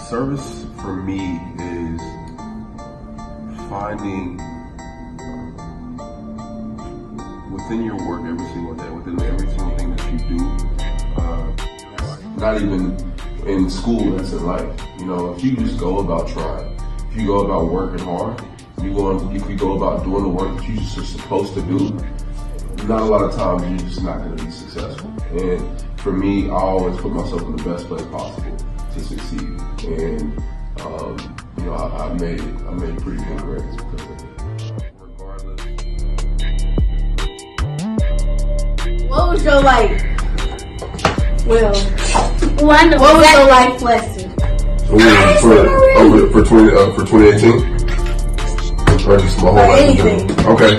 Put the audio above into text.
Service for me is finding within your work every single day, within every single thing that you do, not even in school, that's in life. You know, if you just go about trying, if you go about working hard, if you go about doing the work that you just are supposed to do, not a lot of times you're just not going to be successful. And for me, I always put myself in the best place possible to succeed. And you know, I made pretty good grades because of it. Regardless. What was your life? Well, what was your life lesson? For 2018? Or just my whole life? Anything. Okay.